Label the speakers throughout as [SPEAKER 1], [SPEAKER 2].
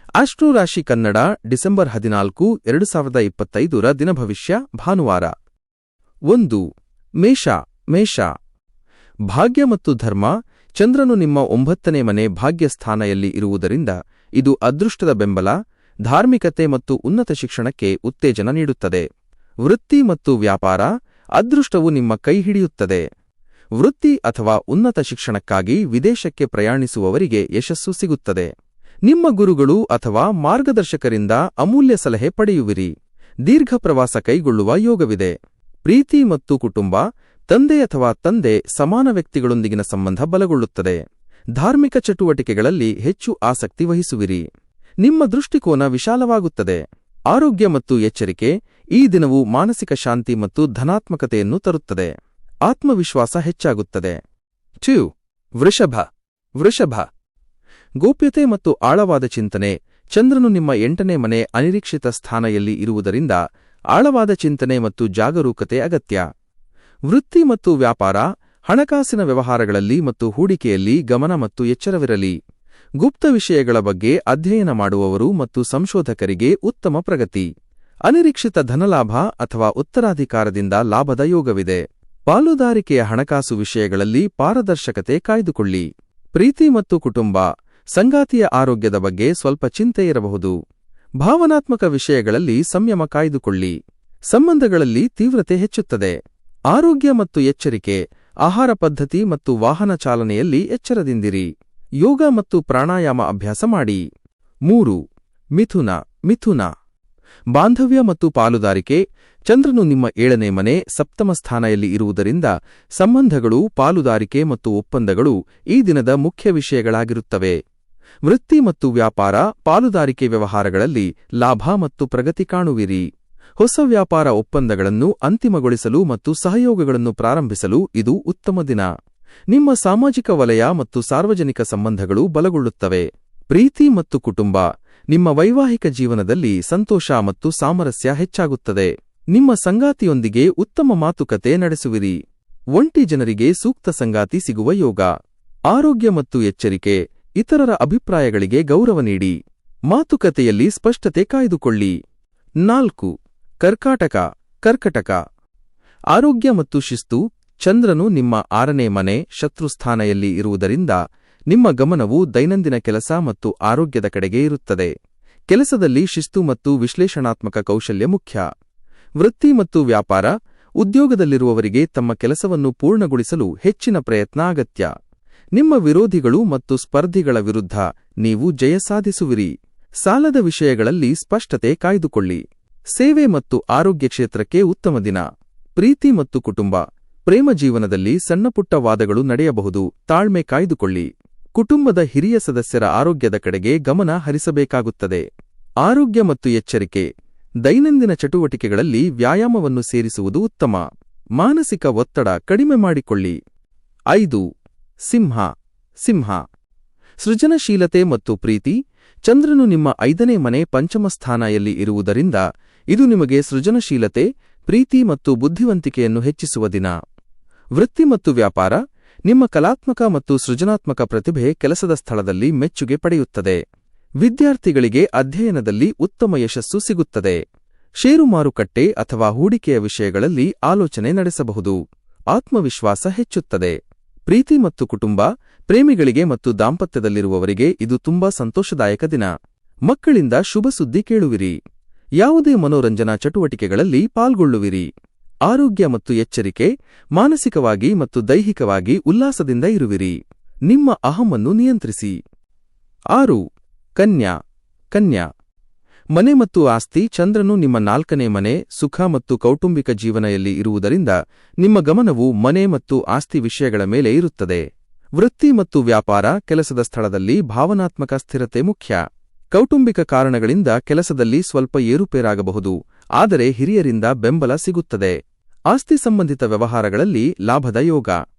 [SPEAKER 1] Astro ರಾಶಿ Kannada December 14, 2025 ದಿನಭವಿಷ್ಯ ಭಾನುವಾರ 1. ಮೇಷ ಭಾಗ್ಯ ಮತ್ತು ಧರ್ಮ. ಚಂದ್ರನು ನಿಮ್ಮ 9ನೇ ಮನೆ ಭಾಗ್ಯಸ್ಥಾನೆಯಲ್ಲಿ ಇರುವುದರಿಂದ ಇದು ಅದೃಷ್ಟದ ಬೆಂಬಲ, ಧಾರ್ಮಿಕತೆ ಮತ್ತು ಉನ್ನತ ಶಿಕ್ಷಣಕ್ಕೆ ಉತ್ತೇಜನ ನೀಡುತ್ತದೆ. ವೃತ್ತಿ ಮತ್ತು ವ್ಯಾಪಾರ. ಅದೃಷ್ಟವು ನಿಮ್ಮ ಕೈ ಹಿಡಿಯುತ್ತದೆ. ವೃತ್ತಿ ಅಥವಾ ಉನ್ನತ ಶಿಕ್ಷಣಕ್ಕಾಗಿ ವಿದೇಶಕ್ಕೆ ಪ್ರಯಾಣಿಸುವವರಿಗೆ ಯಶಸ್ಸು ಸಿಗುತ್ತದೆ. ನಿಮ್ಮ ಗುರುಗಳು ಅಥವಾ ಮಾರ್ಗದರ್ಶಕರಿಂದ ಅಮೂಲ್ಯ ಸಲಹೆ ಪಡೆಯುವಿರಿ. ದೀರ್ಘ ಪ್ರವಾಸ ಕೈಗೊಳ್ಳುವ ಯೋಗವಿದೆ. ಪ್ರೀತಿ ಮತ್ತು ಕುಟುಂಬ. ತಂದೆ ಅಥವಾ ತಂದೆ ಸಮಾನ ವ್ಯಕ್ತಿಗಳೊಂದಿಗಿನ ಸಂಬಂಧ ಬಲಗೊಳ್ಳುತ್ತದೆ. ಧಾರ್ಮಿಕ ಚಟುವಟಿಕೆಗಳಲ್ಲಿ ಹೆಚ್ಚು ಆಸಕ್ತಿ ವಹಿಸುವಿರಿ. ನಿಮ್ಮ ದೃಷ್ಟಿಕೋನ ವಿಶಾಲವಾಗುತ್ತದೆ. ಆರೋಗ್ಯ ಮತ್ತು ಎಚ್ಚರಿಕೆ. ಈ ದಿನವು ಮಾನಸಿಕ ಶಾಂತಿ ಮತ್ತು ಧನಾತ್ಮಕತೆಯನ್ನು ತರುತ್ತದೆ. ಆತ್ಮವಿಶ್ವಾಸ ಹೆಚ್ಚಾಗುತ್ತದೆ. 2. ವೃಷಭ ಗೋಪ್ಯತೆ ಮತ್ತು ಆಳವಾದ ಚಿಂತನೆ. ಚಂದ್ರನು ನಿಮ್ಮ 8ನೇ ಮನೆ ಅನಿರೀಕ್ಷಿತ ಸ್ಥಾನೆಯಲ್ಲಿ ಇರುವುದರಿಂದ ಆಳವಾದ ಚಿಂತನೆ ಮತ್ತು ಜಾಗರೂಕತೆ ಅಗತ್ಯ. ವೃತ್ತಿ ಮತ್ತು ವ್ಯಾಪಾರ. ಹಣಕಾಸಿನ ವ್ಯವಹಾರಗಳಲ್ಲಿ ಮತ್ತು ಹೂಡಿಕೆಯಲ್ಲಿ ಗಮನ ಮತ್ತು ಎಚ್ಚರವಿರಲಿ. ಗುಪ್ತ ವಿಷಯಗಳ ಬಗ್ಗೆ ಅಧ್ಯಯನ ಮಾಡುವವರು ಮತ್ತು ಸಂಶೋಧಕರಿಗೆ ಉತ್ತಮ ಪ್ರಗತಿ. ಅನಿರೀಕ್ಷಿತ ಧನಲಾಭ ಅಥವಾ ಉತ್ತರಾಧಿಕಾರದಿಂದ ಲಾಭದ ಯೋಗವಿದೆ. ಪಾಲುದಾರಿಕೆಯ ಹಣಕಾಸು ವಿಷಯಗಳಲ್ಲಿ ಪಾರದರ್ಶಕತೆ ಕಾಯ್ದುಕೊಳ್ಳಿ. ಪ್ರೀತಿ ಮತ್ತು ಕುಟುಂಬ. ಸಂಗಾತಿಯ ಆರೋಗ್ಯದ ಬಗ್ಗೆ ಸ್ವಲ್ಪ ಚಿಂತೆ ಇರಬಹುದು. ಭಾವನಾತ್ಮಕ ವಿಷಯಗಳಲ್ಲಿ ಸಂಯಮ ಕಾಯ್ದುಕೊಳ್ಳಿ. ಸಂಬಂಧಗಳಲ್ಲಿ ತೀವ್ರತೆ ಹೆಚ್ಚುತ್ತದೆ. ಆರೋಗ್ಯ ಮತ್ತು ಎಚ್ಚರಿಕೆ. ಆಹಾರ ಪದ್ಧತಿ ಮತ್ತು ವಾಹನ ಚಾಲನೆಯಲ್ಲಿ ಎಚ್ಚರದಿಂದಿರಿ. ಯೋಗ ಮತ್ತು ಪ್ರಾಣಾಯಾಮ ಅಭ್ಯಾಸ ಮಾಡಿ. 3. ಮಿಥುನ ಬಾಂಧವ್ಯ ಮತ್ತು ಪಾಲುದಾರಿಕೆ. ಚಂದ್ರನು ನಿಮ್ಮ 7ನೇ ಮನೆ ಸಪ್ತಮ ಸ್ಥಾನೆಯಲ್ಲಿ ಇರುವುದರಿಂದ ಸಂಬಂಧಗಳು, ಪಾಲುದಾರಿಕೆ ಮತ್ತು ಒಪ್ಪಂದಗಳು ಈ ದಿನದ ಮುಖ್ಯ ವಿಷಯಗಳಾಗಿರುತ್ತವೆ. ವೃತ್ತಿ ಮತ್ತು ವ್ಯಾಪಾರ. ಪಾಲುದಾರಿಕೆ ವ್ಯವಹಾರಗಳಲ್ಲಿ ಲಾಭ ಮತ್ತು ಪ್ರಗತಿ ಕಾಣುವಿರಿ. ಹೊಸ ವ್ಯಾಪಾರ ಒಪ್ಪಂದಗಳನ್ನು ಅಂತಿಮಗೊಳಿಸಲು ಮತ್ತು ಸಹಯೋಗಗಳನ್ನು ಪ್ರಾರಂಭಿಸಲು ಇದು ಉತ್ತಮ ದಿನ. ನಿಮ್ಮ ಸಾಮಾಜಿಕ ವಲಯ ಮತ್ತು ಸಾರ್ವಜನಿಕ ಸಂಬಂಧಗಳು ಬಲಗೊಳ್ಳುತ್ತವೆ. ಪ್ರೀತಿ ಮತ್ತು ಕುಟುಂಬ. ನಿಮ್ಮ ವೈವಾಹಿಕ ಜೀವನದಲ್ಲಿ ಸಂತೋಷ ಮತ್ತು ಸಾಮರಸ್ಯ ಹೆಚ್ಚಾಗುತ್ತದೆ. ನಿಮ್ಮ ಸಂಗಾತಿಯೊಂದಿಗೆ ಉತ್ತಮ ಮಾತುಕತೆ ನಡೆಸುವಿರಿ. ಒಂಟಿ ಜನರಿಗೆ ಸೂಕ್ತ ಸಂಗಾತಿ ಸಿಗುವ ಯೋಗ. ಆರೋಗ್ಯ ಮತ್ತು ಎಚ್ಚರಿಕೆ. ಇತರರ ಅಭಿಪ್ರಾಯಗಳಿಗೆ ಗೌರವ ನೀಡಿ. ಮಾತುಕತೆಯಲ್ಲಿ ಸ್ಪಷ್ಟತೆ ಕಾಯ್ದುಕೊಳ್ಳಿ. 4. ಕರ್ಕಾಟಕ ಆರೋಗ್ಯ ಮತ್ತು ಶಿಸ್ತು. ಚಂದ್ರನು ನಿಮ್ಮ 6ನೇ ಮನೆ ಶತ್ರುಸ್ಥಾನೆಯಲ್ಲಿ ಇರುವುದರಿಂದ ನಿಮ್ಮ ಗಮನವು ದೈನಂದಿನ ಕೆಲಸ ಮತ್ತು ಆರೋಗ್ಯದ ಕಡೆಗೆ ಇರುತ್ತದೆ. ಕೆಲಸದಲ್ಲಿ ಶಿಸ್ತು ಮತ್ತು ವಿಶ್ಲೇಷಣಾತ್ಮಕ ಕೌಶಲ್ಯ ಮುಖ್ಯ. ವೃತ್ತಿ ಮತ್ತು ವ್ಯಾಪಾರ. ಉದ್ಯೋಗದಲ್ಲಿರುವವರಿಗೆ ತಮ್ಮ ಕೆಲಸವನ್ನು ಪೂರ್ಣಗೊಳಿಸಲು ಹೆಚ್ಚಿನ ಪ್ರಯತ್ನ ಅಗತ್ಯ. ನಿಮ್ಮ ವಿರೋಧಿಗಳು ಮತ್ತು ಸ್ಪರ್ಧಿಗಳ ವಿರುದ್ಧ ನೀವು ಜಯ ಸಾಧಿಸುವಿರಿ. ಸಾಲದ ವಿಷಯಗಳಲ್ಲಿ ಸ್ಪಷ್ಟತೆ ಕಾಯ್ದುಕೊಳ್ಳಿ. ಸೇವೆ ಮತ್ತು ಆರೋಗ್ಯ ಕ್ಷೇತ್ರಕ್ಕೆ ಉತ್ತಮ ದಿನ. ಪ್ರೀತಿ ಮತ್ತು ಕುಟುಂಬ. ಪ್ರೇಮ ಜೀವನದಲ್ಲಿ ಸಣ್ಣಪುಟ್ಟ ವಾದಗಳು ನಡೆಯಬಹುದು. ತಾಳ್ಮೆ ಕಾಯ್ದುಕೊಳ್ಳಿ. ಕುಟುಂಬದ ಹಿರಿಯ ಸದಸ್ಯರ ಆರೋಗ್ಯದ ಕಡೆಗೆ ಗಮನ ಹರಿಸಬೇಕಾಗುತ್ತದೆ. ಆರೋಗ್ಯ ಮತ್ತು ಎಚ್ಚರಿಕೆ. ದೈನಂದಿನ ಚಟುವಟಿಕೆಗಳಲ್ಲಿ ವ್ಯಾಯಾಮವನ್ನು ಸೇರಿಸುವುದು ಉತ್ತಮ. ಮಾನಸಿಕ ಒತ್ತಡ ಕಡಿಮೆ ಮಾಡಿಕೊಳ್ಳಿ. 5. ಸಿಂಹ ಸೃಜನಶೀಲತೆ ಮತ್ತು ಪ್ರೀತಿ. ಚಂದ್ರನು ನಿಮ್ಮ 5ನೇ ಮನೆ ಪಂಚಮ ಸ್ಥಾನೆಯಲ್ಲಿ ಇರುವುದರಿಂದ ಇದು ನಿಮಗೆ ಸೃಜನಶೀಲತೆ, ಪ್ರೀತಿ ಮತ್ತು ಬುದ್ಧಿವಂತಿಕೆಯನ್ನು ಹೆಚ್ಚಿಸುವ ದಿನ. ವೃತ್ತಿ ಮತ್ತು ವ್ಯಾಪಾರ. ನಿಮ್ಮ ಕಲಾತ್ಮಕ ಮತ್ತು ಸೃಜನಾತ್ಮಕ ಪ್ರತಿಭೆ ಕೆಲಸದ ಸ್ಥಳದಲ್ಲಿ ಮೆಚ್ಚುಗೆ ಪಡೆಯುತ್ತದೆ. ವಿದ್ಯಾರ್ಥಿಗಳಿಗೆ ಅಧ್ಯಯನದಲ್ಲಿ ಉತ್ತಮ ಯಶಸ್ಸು ಸಿಗುತ್ತದೆ. ಷೇರು ಮಾರುಕಟ್ಟೆ ಅಥವಾ ಹೂಡಿಕೆಯ ವಿಷಯಗಳಲ್ಲಿ ಆಲೋಚನೆ ನಡೆಸಬಹುದು. ಆತ್ಮವಿಶ್ವಾಸ ಹೆಚ್ಚುತ್ತದೆ. ಪ್ರೀತಿ ಮತ್ತು ಕುಟುಂಬ. ಪ್ರೇಮಿಗಳಿಗೆ ಮತ್ತು ದಾಂಪತ್ಯದಲ್ಲಿರುವವರಿಗೆ ಇದು ತುಂಬಾ ಸಂತೋಷದಾಯಕ ದಿನ. ಮಕ್ಕಳಿಂದ ಶುಭ ಸುದ್ದಿ ಕೇಳುವಿರಿ. ಯಾವುದೇ ಮನೋರಂಜನಾ ಚಟುವಟಿಕೆಗಳಲ್ಲಿ ಪಾಲ್ಗೊಳ್ಳುವಿರಿ. ಆರೋಗ್ಯ ಮತ್ತು ಎಚ್ಚರಿಕೆ. ಮಾನಸಿಕವಾಗಿ ಮತ್ತು ದೈಹಿಕವಾಗಿ ಉಲ್ಲಾಸದಿಂದ ಇರುವಿರಿ. ನಿಮ್ಮ ಅಹಂವನ್ನು ನಿಯಂತ್ರಿಸಿ. 6. ಕನ್ಯಾ ಮನೆ ಮತ್ತು ಆಸ್ತಿ. ಚಂದ್ರನು ನಿಮ್ಮ 4ನೇ ಮನೆ ಸುಖ ಮತ್ತು ಕೌಟುಂಬಿಕ ಜೀವನದಲ್ಲಿ ಇರುವುದರಿಂದ ನಿಮ್ಮ ಗಮನವು ಮನೆ ಮತ್ತು ಆಸ್ತಿ ವಿಷಯಗಳ ಮೇಲೆ ಇರುತ್ತದೆ. ವೃತ್ತಿ ಮತ್ತು ವ್ಯಾಪಾರ. ಕೆಲಸದ ಸ್ಥಳದಲ್ಲಿ ಭಾವನಾತ್ಮಕ ಸ್ಥಿರತೆ ಮುಖ್ಯ. ಕೌಟುಂಬಿಕ ಕಾರಣಗಳಿಂದ ಕೆಲಸದಲ್ಲಿ ಸ್ವಲ್ಪ ಏರುಪೇರಾಗಬಹುದು, ಆದರೆ ಹಿರಿಯರಿಂದ ಬೆಂಬಲ ಸಿಗುತ್ತದೆ. ಆಸ್ತಿ ಸಂಬಂಧಿತ ವ್ಯವಹಾರಗಳಲ್ಲಿ ಲಾಭದ ಯೋಗ.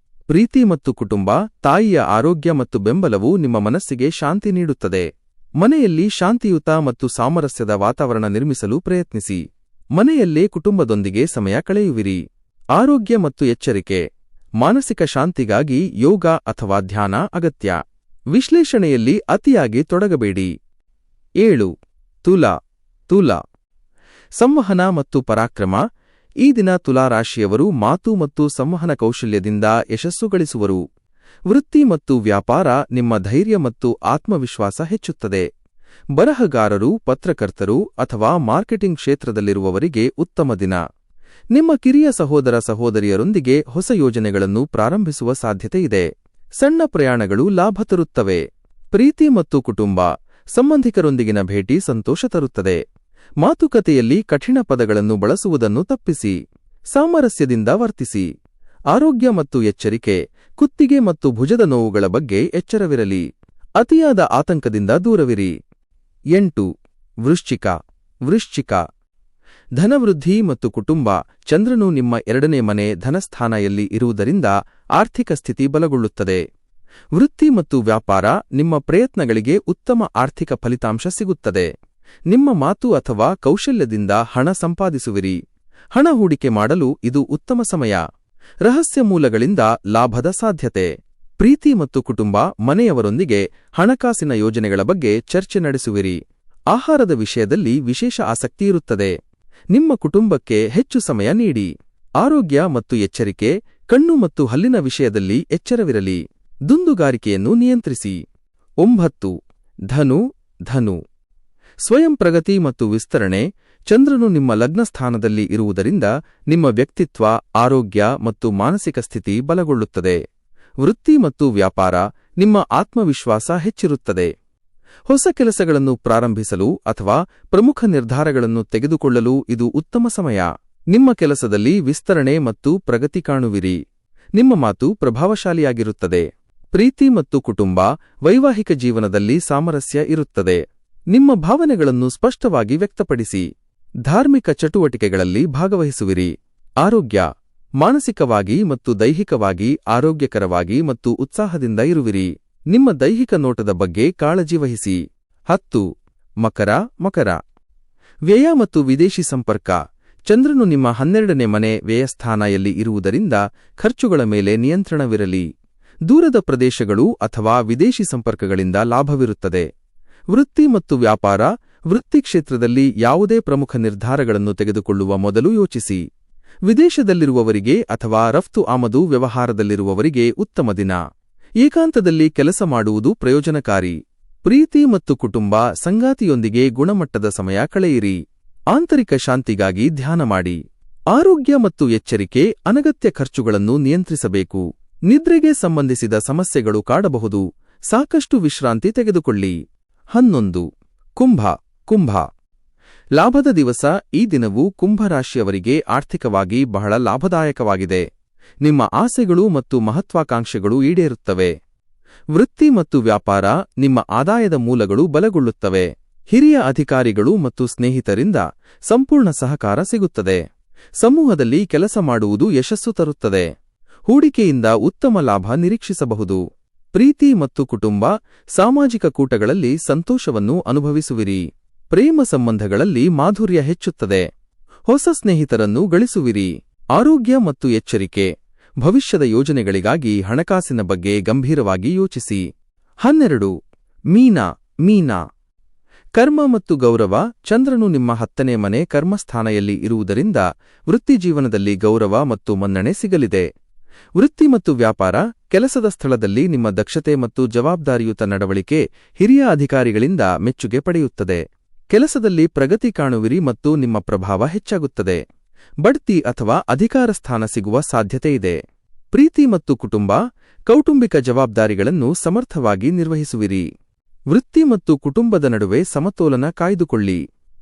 [SPEAKER 1] ಪ್ರೀತಿ ಮತ್ತು ಕುಟುಂಬ. ತಾಯಿಯ ಆರೋಗ್ಯ ಮತ್ತು ಬೆಂಬಲವು ನಿಮ್ಮ ಮನಸ್ಸಿಗೆ ಶಾಂತಿ ನೀಡುತ್ತದೆ. ಮನೆಯಲ್ಲಿ ಶಾಂತಿಯುತ ಮತ್ತು ಸಾಮರಸ್ಯದ ವಾತಾವರಣ ನಿರ್ಮಿಸಲು ಪ್ರಯತ್ನಿಸಿ. ಮನೆಯಲ್ಲೇ ಕುಟುಂಬದೊಂದಿಗೆ ಸಮಯ ಕಳೆಯುವಿರಿ. ಆರೋಗ್ಯ ಮತ್ತು ಎಚ್ಚರಿಕೆ. ಮಾನಸಿಕ ಶಾಂತಿಗಾಗಿ ಯೋಗ ಅಥವಾ ಧ್ಯಾನ ಅಗತ್ಯ. ವಿಶ್ಲೇಷಣೆಯಲ್ಲಿ ಅತಿಯಾಗಿ ತೊಡಗಬೇಡಿ. 7 ತುಲಾ ತುಲಾ ಸಂವಹನ ಮತ್ತು ಪರಾಕ್ರಮ. ಈ ದಿನ ತುಲಾರಾಶಿಯವರು ಮಾತು ಮತ್ತು ಸಂವಹನ ಕೌಶಲ್ಯದಿಂದ ಯಶಸ್ಸು ಗಳಿಸುವರು. ವೃತ್ತಿ ಮತ್ತು ವ್ಯಾಪಾರ ನಿಮ್ಮ ಧೈರ್ಯ ಮತ್ತು ಆತ್ಮವಿಶ್ವಾಸ ಹೆಚ್ಚುತ್ತದೆ. ಬರಹಗಾರರು, ಪತ್ರಕರ್ತರು ಅಥವಾ ಮಾರ್ಕೆಟಿಂಗ್ ಕ್ಷೇತ್ರದಲ್ಲಿರುವವರಿಗೆ ಉತ್ತಮ ದಿನ. ನಿಮ್ಮ ಕಿರಿಯ ಸಹೋದರ ಸಹೋದರಿಯರೊಂದಿಗೆ ಹೊಸ ಯೋಜನೆಗಳನ್ನು ಪ್ರಾರಂಭಿಸುವ ಸಾಧ್ಯತೆಯಿದೆ. ಸಣ್ಣ ಪ್ರಯಾಣಗಳು ಲಾಭ ತರುತ್ತವೆ. ಪ್ರೀತಿ ಮತ್ತು ಕುಟುಂಬ, ಸಂಬಂಧಿಕರೊಂದಿಗಿನ ಭೇಟಿ ಸಂತೋಷ ತರುತ್ತದೆ. ಮಾತುಕತೆಯಲ್ಲಿ ಕಠಿಣ ಪದಗಳನ್ನು ಬಳಸುವುದನ್ನು ತಪ್ಪಿಸಿ. ಸಾಮರಸ್ಯದಿಂದ ವರ್ತಿಸಿ. ಆರೋಗ್ಯ ಮತ್ತು ಎಚ್ಚರಿಕೆ. ಕುತ್ತಿಗೆ ಮತ್ತು ಭುಜದ ನೋವುಗಳ ಬಗ್ಗೆ ಎಚ್ಚರವಿರಲಿ. ಅತಿಯಾದ ಆತಂಕದಿಂದ ದೂರವಿರಿ. 8 ವೃಶ್ಚಿಕ ವೃಶ್ಚಿಕ ಧನವೃದ್ಧಿ ಮತ್ತು ಕುಟುಂಬ. ಚಂದ್ರನು ನಿಮ್ಮ 2ನೇ ಮನೆ ಧನಸ್ಥಾನದಲ್ಲಿ ಇರುವುದರಿಂದ ಆರ್ಥಿಕ ಸ್ಥಿತಿ ಬಲಗೊಳ್ಳುತ್ತದೆ. ವೃತ್ತಿ ಮತ್ತು ವ್ಯಾಪಾರ. ನಿಮ್ಮ ಪ್ರಯತ್ನಗಳಿಗೆ ಉತ್ತಮ ಆರ್ಥಿಕ ಫಲಿತಾಂಶ ಸಿಗುತ್ತದೆ. ನಿಮ್ಮ ಮಾತು ಅಥವಾ ಕೌಶಲ್ಯದಿಂದ ಹಣ ಸಂಪಾದಿಸುವಿರಿ. ಹಣ ಹೂಡಿಕೆ ಮಾಡಲು ಇದು ಉತ್ತಮ ಸಮಯ. ರಹಸ್ಯ ಮೂಲಗಳಿಂದ ಲಾಭದ ಸಾಧ್ಯತೆ. ಪ್ರೀತಿ ಮತ್ತು ಕುಟುಂಬ, ಮನೆಯವರೊಂದಿಗೆ ಹಣಕಾಸಿನ ಯೋಜನೆಗಳ ಬಗ್ಗೆ ಚರ್ಚೆ ನಡೆಸುವಿರಿ. ಆಹಾರದ ವಿಷಯದಲ್ಲಿ ವಿಶೇಷ ಆಸಕ್ತಿಯಿರುತ್ತದೆ. ನಿಮ್ಮ ಕುಟುಂಬಕ್ಕೆ ಹೆಚ್ಚು ಸಮಯ ನೀಡಿ. ಆರೋಗ್ಯ ಮತ್ತು ಎಚ್ಚರಿಕೆ. ಕಣ್ಣು ಮತ್ತು ಹಲ್ಲಿನ ವಿಷಯದಲ್ಲಿ ಎಚ್ಚರವಿರಲಿ. ದುಂದುಗಾರಿಕೆಯನ್ನು ನಿಯಂತ್ರಿಸಿ. 9 ಧನು ಧನು ಸ್ವಯಂ ಪ್ರಗತಿ ಮತ್ತು ವಿಸ್ತರಣೆ. ಚಂದ್ರನು ನಿಮ್ಮ ಲಗ್ನಸ್ಥಾನದಲ್ಲಿ ಇರುವುದರಿಂದ ನಿಮ್ಮ ವ್ಯಕ್ತಿತ್ವ, ಆರೋಗ್ಯ ಮತ್ತು ಮಾನಸಿಕ ಸ್ಥಿತಿ ಬಲಗೊಳ್ಳುತ್ತದೆ. ವೃತ್ತಿ ಮತ್ತು ವ್ಯಾಪಾರ. ನಿಮ್ಮ ಆತ್ಮವಿಶ್ವಾಸ ಹೆಚ್ಚಿರುತ್ತದೆ. ಹೊಸ ಕೆಲಸಗಳನ್ನು ಪ್ರಾರಂಭಿಸಲು ಅಥವಾ ಪ್ರಮುಖ ನಿರ್ಧಾರಗಳನ್ನು ತೆಗೆದುಕೊಳ್ಳಲು ಇದು ಉತ್ತಮ ಸಮಯ. ನಿಮ್ಮ ಕೆಲಸದಲ್ಲಿ ವಿಸ್ತರಣೆ ಮತ್ತು ಪ್ರಗತಿ ಕಾಣುವಿರಿ. ನಿಮ್ಮ ಮಾತು ಪ್ರಭಾವಶಾಲಿಯಾಗಿರುತ್ತದೆ. ಪ್ರೀತಿ ಮತ್ತು ಕುಟುಂಬ, ವೈವಾಹಿಕ ಜೀವನದಲ್ಲಿ ಸಾಮರಸ್ಯ ಇರುತ್ತದೆ. ನಿಮ್ಮ ಭಾವನೆಗಳನ್ನು ಸ್ಪಷ್ಟವಾಗಿ ವ್ಯಕ್ತಪಡಿಸಿ. ಧಾರ್ಮಿಕ ಚಟುವಟಿಕೆಗಳಲ್ಲಿ ಭಾಗವಹಿಸುವಿರಿ. ಆರೋಗ್ಯ. ಮಾನಸಿಕವಾಗಿ ಮತ್ತು ದೈಹಿಕವಾಗಿ ಆರೋಗ್ಯಕರವಾಗಿ ಮತ್ತು ಉತ್ಸಾಹದಿಂದ ಇರುವಿರಿ. ನಿಮ್ಮ ದೈಹಿಕ ನೋಟದ ಬಗ್ಗೆ ಕಾಳಜಿ ವಹಿಸಿ. 10 ಮಕರ ಮಕರ ವ್ಯಯ ಮತ್ತು ವಿದೇಶಿ ಸಂಪರ್ಕ. ಚಂದ್ರನು ನಿಮ್ಮ 12ನೇ ಮನೆ ವ್ಯಯಸ್ಥಾನದಲ್ಲಿ ಇರುವುದರಿಂದ ಖರ್ಚುಗಳ ಮೇಲೆ ನಿಯಂತ್ರಣವಿರಲಿ. ದೂರದ ಪ್ರದೇಶಗಳು ಅಥವಾ ವಿದೇಶಿ ಸಂಪರ್ಕಗಳಿಂದ ಲಾಭವಿರುತ್ತದೆ. ವೃತ್ತಿ ಮತ್ತು ವ್ಯಾಪಾರ. ವೃತ್ತಿ ಕ್ಷೇತ್ರದಲ್ಲಿ ಯಾವುದೇ ಪ್ರಮುಖ ನಿರ್ಧಾರಗಳನ್ನು ತೆಗೆದುಕೊಳ್ಳುವ ಮೊದಲು ಯೋಚಿಸಿ. ವಿದೇಶದಲ್ಲಿರುವವರಿಗೆ ಅಥವಾ ರಫ್ತು ಆಮದು ವ್ಯವಹಾರದಲ್ಲಿರುವವರಿಗೆ ಉತ್ತಮ ದಿನ. ಏಕಾಂತದಲ್ಲಿ ಕೆಲಸ ಮಾಡುವುದು ಪ್ರಯೋಜನಕಾರಿ. ಪ್ರೀತಿ ಮತ್ತು ಕುಟುಂಬ, ಸಂಗಾತಿಯೊಂದಿಗೆ ಗುಣಮಟ್ಟದ ಸಮಯ ಕಳೆಯಿರಿ. ಆಂತರಿಕ ಶಾಂತಿಗಾಗಿ ಧ್ಯಾನ ಮಾಡಿ. ಆರೋಗ್ಯ ಮತ್ತು ಎಚ್ಚರಿಕೆ. ಅನಗತ್ಯ ಖರ್ಚುಗಳನ್ನು ನಿಯಂತ್ರಿಸಬೇಕು. ನಿದ್ರೆಗೆ ಸಂಬಂಧಿಸಿದ ಸಮಸ್ಯೆಗಳು ಕಾಡಬಹುದು. ಸಾಕಷ್ಟು ವಿಶ್ರಾಂತಿ ತೆಗೆದುಕೊಳ್ಳಿ. 11 ಕುಂಭ ಕುಂಭ ಲಾಭದ ದಿವಸ. ಈ ದಿನವು ಕುಂಭರಾಶಿಯವರಿಗೆ ಆರ್ಥಿಕವಾಗಿ ಬಹಳ ಲಾಭದಾಯಕವಾಗಿದೆ. ನಿಮ್ಮ ಆಸೆಗಳು ಮತ್ತು ಮಹತ್ವಾಕಾಂಕ್ಷೆಗಳು ಈಡೇರುತ್ತವೆ. ವೃತ್ತಿ ಮತ್ತು ವ್ಯಾಪಾರ. ನಿಮ್ಮ ಆದಾಯದ ಮೂಲಗಳು ಬಲಗೊಳ್ಳುತ್ತವೆ. ಹಿರಿಯ ಅಧಿಕಾರಿಗಳು ಮತ್ತು ಸ್ನೇಹಿತರಿಂದ ಸಂಪೂರ್ಣ ಸಹಕಾರ ಸಿಗುತ್ತದೆ. ಸಮೂಹದಲ್ಲಿ ಕೆಲಸ ಮಾಡುವುದು ಯಶಸ್ಸು ತರುತ್ತದೆ. ಹೂಡಿಕೆಯಿಂದ ಉತ್ತಮ ಲಾಭ ನಿರೀಕ್ಷಿಸಬಹುದು. ಪ್ರೀತಿ ಮತ್ತು ಕುಟುಂಬ. ಸಾಮಾಜಿಕ ಕೂಟಗಳಲ್ಲಿ ಸಂತೋಷವನ್ನು ಅನುಭವಿಸುವಿರಿ. ಪ್ರೇಮ ಸಂಬಂಧಗಳಲ್ಲಿ ಮಾಧುರ್ಯ ಹೆಚ್ಚುತ್ತದೆ. ಹೊಸ ಸ್ನೇಹಿತರನ್ನು ಗಳಿಸುವಿರಿ. ಆರೋಗ್ಯ ಮತ್ತು ಎಚ್ಚರಿಕೆ. ಭವಿಷ್ಯದ ಯೋಜನೆಗಳಿಗಾಗಿ ಹಣಕಾಸಿನ ಬಗ್ಗೆ ಗಂಭೀರವಾಗಿ ಯೋಚಿಸಿ. 12 ಮೀನ ಮೀನ ಕರ್ಮ ಮತ್ತು ಗೌರವ. ಚಂದ್ರನು ನಿಮ್ಮ 10ನೇ ಮನೆ ಕರ್ಮಸ್ಥಾನದಲ್ಲಿ ಇರುವುದರಿಂದ ವೃತ್ತಿಜೀವನದಲ್ಲಿ ಗೌರವ ಮತ್ತು ಮನ್ನಣೆ ಸಿಗಲಿದೆ. ವೃತ್ತಿ ಮತ್ತು ವ್ಯಾಪಾರ. ಕೆಲಸದ ಸ್ಥಳದಲ್ಲಿ ನಿಮ್ಮ ದಕ್ಷತೆ ಮತ್ತು ಜವಾಬ್ದಾರಿಯುತ ನಡವಳಿಕೆ ಹಿರಿಯ ಅಧಿಕಾರಿಗಳಿಂದ ಮೆಚ್ಚುಗೆ ಪಡೆಯುತ್ತದೆ. ಕೆಲಸದಲ್ಲಿ ಪ್ರಗತಿ ಕಾಣುವಿರಿ ಮತ್ತು ನಿಮ್ಮ ಪ್ರಭಾವ ಹೆಚ್ಚಾಗುತ್ತದೆ. ಬಡ್ತಿ ಅಥವಾ ಅಧಿಕಾರ ಸ್ಥಾನ ಸಿಗುವ ಸಾಧ್ಯತೆಯಿದೆ. ಪ್ರೀತಿ ಮತ್ತು ಕುಟುಂಬ. ಕೌಟುಂಬಿಕ ಜವಾಬ್ದಾರಿಗಳನ್ನು ಸಮರ್ಥವಾಗಿ ನಿರ್ವಹಿಸುವಿರಿ. ವೃತ್ತಿ ಮತ್ತು ಕುಟುಂಬದ ನಡುವೆ ಸಮತೋಲನ ಕಾಯ್ದುಕೊಳ್ಳಿ.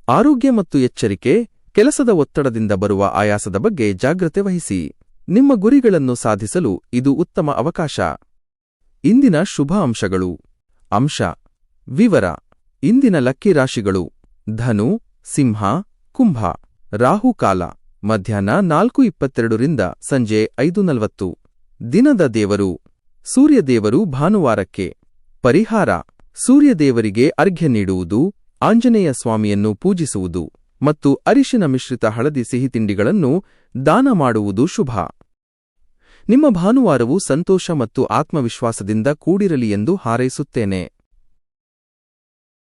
[SPEAKER 1] ಆರೋಗ್ಯ ಮತ್ತು ಎಚ್ಚರಿಕೆ. ಕೆಲಸದ ಒತ್ತಡದಿಂದ ಬರುವ ಆಯಾಸದ ಬಗ್ಗೆ ಜಾಗ್ರತೆ ವಹಿಸಿ. ನಿಮ್ಮ ಗುರಿಗಳನ್ನು ಸಾಧಿಸಲು ಇದು ಉತ್ತಮ ಅವಕಾಶ. ಇಂದಿನ ಶುಭ ಅಂಶಗಳು. ಅಂಶ ವಿವರ. ಇಂದಿನ ಲಕ್ಕಿ ರಾಶಿಗಳು: ಧನು, ಸಿಂಹ, ಕುಂಭ. ರಾಹುಕಾಲ ಮಧ್ಯಾಹ್ನ 4:22 ರಿಂದ ಸಂಜೆ 5:40. ದಿನದ ದೇವರು ಸೂರ್ಯದೇವರು. ಭಾನುವಾರಕ್ಕೆ ಪರಿಹಾರ: ಸೂರ್ಯದೇವರಿಗೆ ಅರ್ಘ್ಯ ನೀಡುವುದು, ಆಂಜನೇಯ ಸ್ವಾಮಿಯನ್ನು ಪೂಜಿಸುವುದು ಮತ್ತು ಅರಿಶಿನ ಮಿಶ್ರಿತ ಹಳದಿ ಸಿಹಿತಿಂಡಿಗಳನ್ನು ದಾನ ಮಾಡುವುದು ಶುಭ. ನಿಮ್ಮ ಭಾನುವಾರವು ಸಂತೋಷ ಮತ್ತು ಆತ್ಮವಿಶ್ವಾಸದಿಂದ ಕೂಡಿರಲಿ ಎಂದು ಹಾರೈಸುತ್ತೇನೆ.